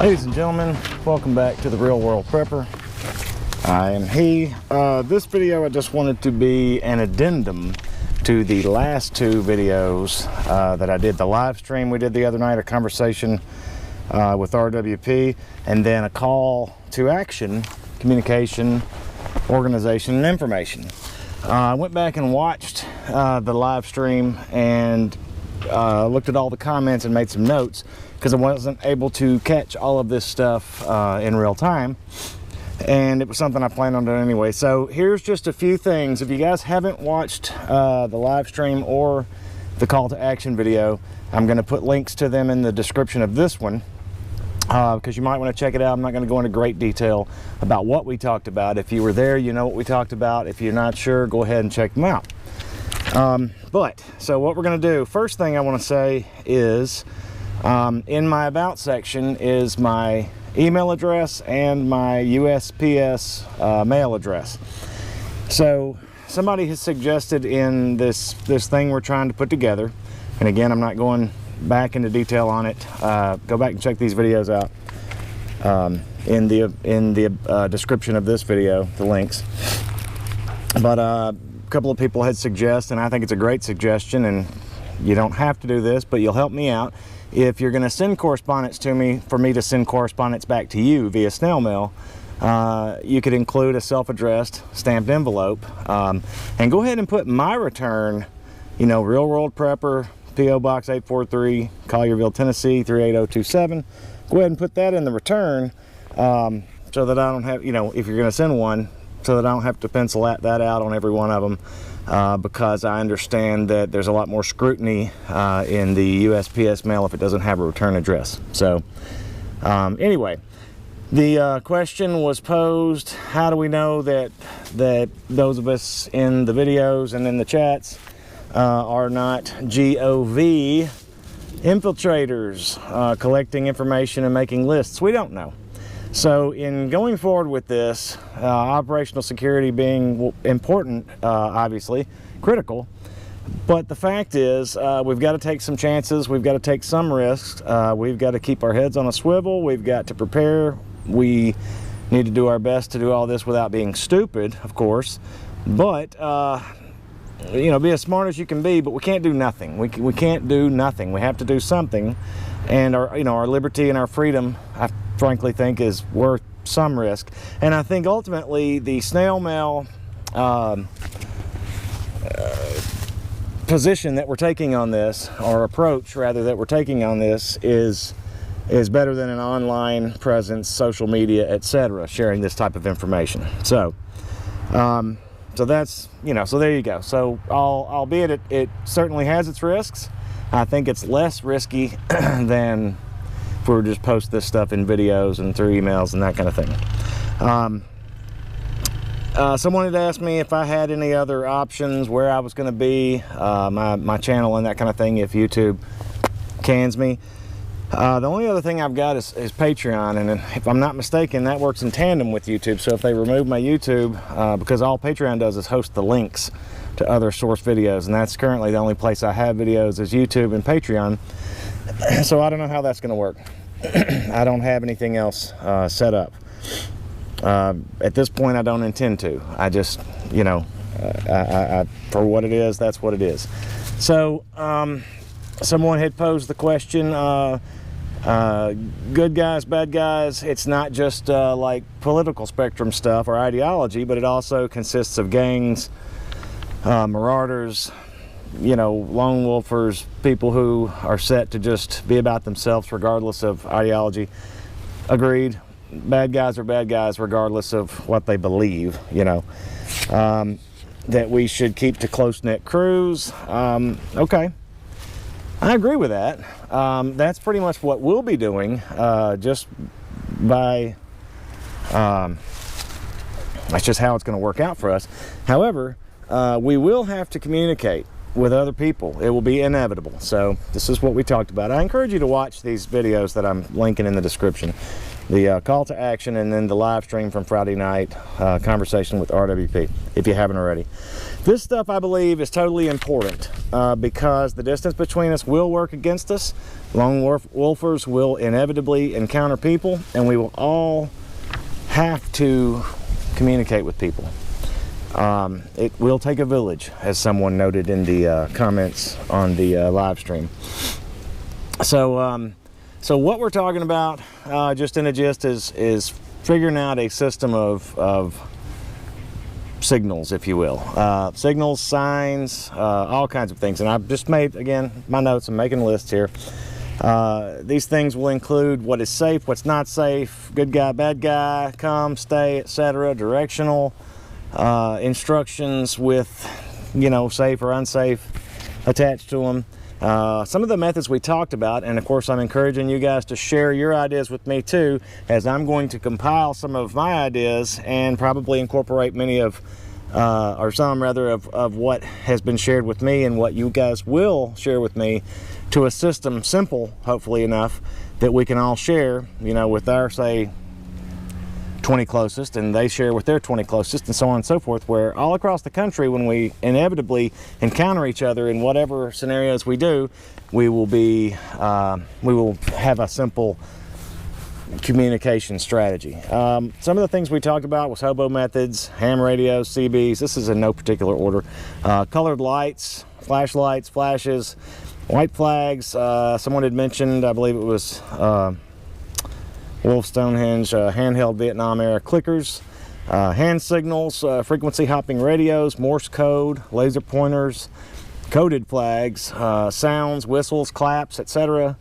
Ladies and gentlemen, welcome back to the Real World Prepper. I am he. This video I just wanted to be an addendum to the last two videos that I did. The live stream we did the other night, a conversation with RWP, and then a call to action, communication, organization, and information. I went back and watched the live stream and looked at all the comments and made some notes because I wasn't able to catch all of this stuff in real time, and it was something I planned on doing anyway. So here's just a few things. If you guys haven't watched the live stream or the call to action video, I'm going to put links to them in the description of this one because you might want to check it out. I'm not going to go into great detail about what we talked about. If you were there, you know what we talked about. If you're not sure, go ahead and check them out. So what we're going to do, first thing I want to say is in my about section is my email address and my USPS mail address. So somebody has suggested in this thing we're trying to put together, and again, I'm not going back into detail on it. Go back and check these videos out in the description of this video, the links. But a couple of people had suggested, and I think it's a great suggestion, and you don't have to do this, but you'll help me out. If you're going to send correspondence to me, for me to send correspondence back to you via snail mail, you could include a self-addressed stamped envelope, and go ahead and put my return, you know, Real World Prepper, P.O. Box 843, Collierville, Tennessee 38027. Go ahead and put that in the return, so that I don't have, you know, if you're going to send one, so that I don't have to pencil that out on every one of them. Because I understand that there's a lot more scrutiny in the USPS mail if it doesn't have a return address. So anyway, the question was posed: how do we know that those of us in the videos and in the chats are not GOV infiltrators collecting information and making lists? We don't know. So in going forward with this, operational security being important, obviously, critical, but the fact is we've got to take some chances, we've got to take some risks, we've got to keep our heads on a swivel, we've got to prepare, we need to do our best to do all this without being stupid, of course, but you know, be as smart as you can be, but we can't do nothing. We can't do nothing. We have to do something, and our liberty and our freedom, I frankly think, is worth some risk. And I think ultimately the snail mail position that we're taking on this, or approach rather that we're taking on this, is better than an online presence, social media, etc., sharing this type of information. So so that's, you know, so there you go. So albeit it certainly has its risks, I think it's less risky than if we were just post this stuff in videos and through emails and that kind of thing. Someone had asked me if I had any other options, where I was going to be, my channel and that kind of thing, if YouTube cans me. The only other thing I've got is Patreon, and if I'm not mistaken, that works in tandem with YouTube. So if they remove my YouTube, because all Patreon does is host the links to other source videos, and that's currently the only place I have videos is YouTube and Patreon. So I don't know how that's going to work. I don't have anything else set up. At this point, I don't intend to. I just, you know, for what it is, that's what it is. So someone had posed the question, good guys, bad guys. It's not just like political spectrum stuff or ideology, but it also consists of gangs, marauders, you know, lone wolfers, people who are set to just be about themselves regardless of ideology. Agreed. Bad guys are bad guys regardless of what they believe, you know. That we should keep to close-knit crews. Okay, I agree with that. That's pretty much what we'll be doing, just by that's just how it's going to work out for us. However, we will have to communicate with other people. It will be inevitable. So this is what we talked about. I encourage you to watch these videos that I'm linking in the description. the call to action, and then the live stream from Friday night, conversation with RWP, if you haven't already. This stuff, I believe, is totally important because the distance between us will work against us. Lone wolfers will inevitably encounter people, and we will all have to communicate with people. It will take a village, as someone noted in the comments on the live stream. So what we're talking about, just in a gist, is figuring out a system of signals, if you will. Signals, signs, all kinds of things. And I've just made, again, my notes. I'm making lists here. These things will include what is safe, what's not safe, good guy, bad guy, come, stay, etc., directional instructions with, you know, safe or unsafe attached to them. Some of the methods we talked about, and of course I'm encouraging you guys to share your ideas with me too, as I'm going to compile some of my ideas and probably incorporate many of, or some rather, of what has been shared with me and what you guys will share with me to a system simple, hopefully enough, that we can all share, you know, with our, say, 20 closest, and they share with their 20 closest, and so on and so forth, where all across the country, when we inevitably encounter each other in whatever scenarios we do, we will be we will have a simple communication strategy. Some of the things we talked about was hobo methods, ham radios, CBs. This is in no particular order. Colored lights, flashlights, flashes, white flags. Someone had mentioned, I believe it was Wolf Stonehenge, handheld Vietnam era clickers, hand signals, frequency hopping radios, Morse code, laser pointers, coded flags, sounds, whistles, claps, etc.,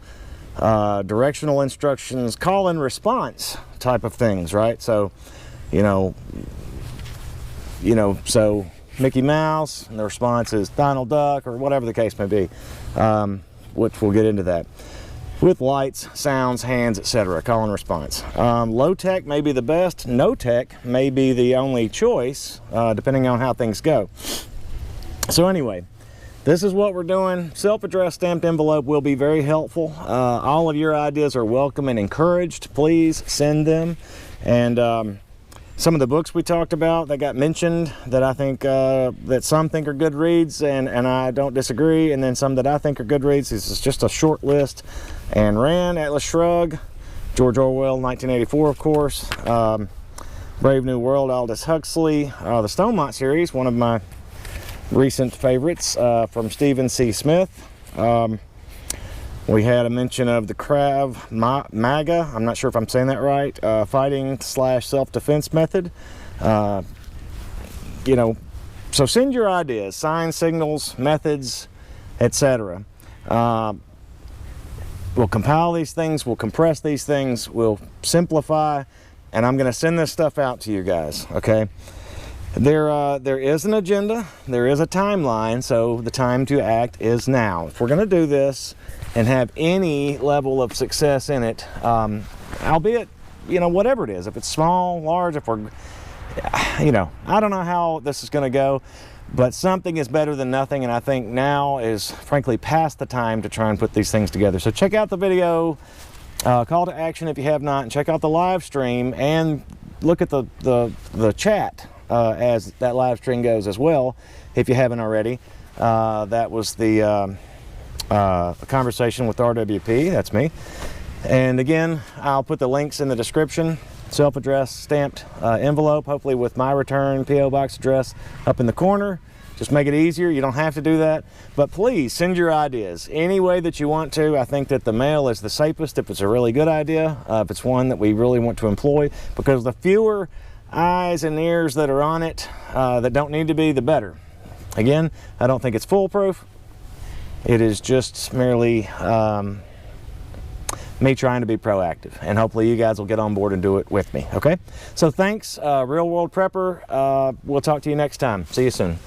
directional instructions, call and response type of things, right? So, so Mickey Mouse, and the response is Donald Duck, or whatever the case may be, which we'll get into that. With lights, sounds, hands, etc. Call and response. Low tech may be the best. No tech may be the only choice, depending on how things go. So anyway, this is what we're doing. Self-addressed stamped envelope will be very helpful. All of your ideas are welcome and encouraged. Please send them. And some of the books we talked about that got mentioned that I think that some think are good reads, and I don't disagree, and then some that I think are good reads. This is just a short list. Ayn Rand, Atlas Shrugged, George Orwell, 1984, of course, Brave New World, Aldous Huxley, the Stonemont series, one of my recent favorites, from Stephen C. Smith. We had a mention of the Krav Maga, I'm not sure if I'm saying that right, fighting/self-defense method. So send your ideas, signs, signals, methods, etc. We'll compile these things, we'll compress these things, we'll simplify, and I'm going to send this stuff out to you guys, okay? There is an agenda, there is a timeline, so the time to act is now. If we're going to do this and have any level of success in it, albeit, whatever it is, if it's small, large, if we're, I don't know how this is going to go, but something is better than nothing, and I think now is, frankly, past the time to try and put these things together. So check out the video, call to action if you have not, and check out the live stream, and look at the chat as that live stream goes as well, if you haven't already. That was the conversation with RWP, that's me. And again, I'll put the links in the description. Self-addressed stamped envelope, hopefully with my return P.O. box address up in the corner. Just make it easier. You don't have to do that, but please send your ideas any way that you want to. I think that the mail is the safest if it's a really good idea, if it's one that we really want to employ, because the fewer eyes and ears that are on it that don't need to be, the better. Again, I don't think it's foolproof. It is just merely me trying to be proactive, and hopefully you guys will get on board and do it with me, okay? So thanks, Real World Prepper. We'll talk to you next time. See you soon.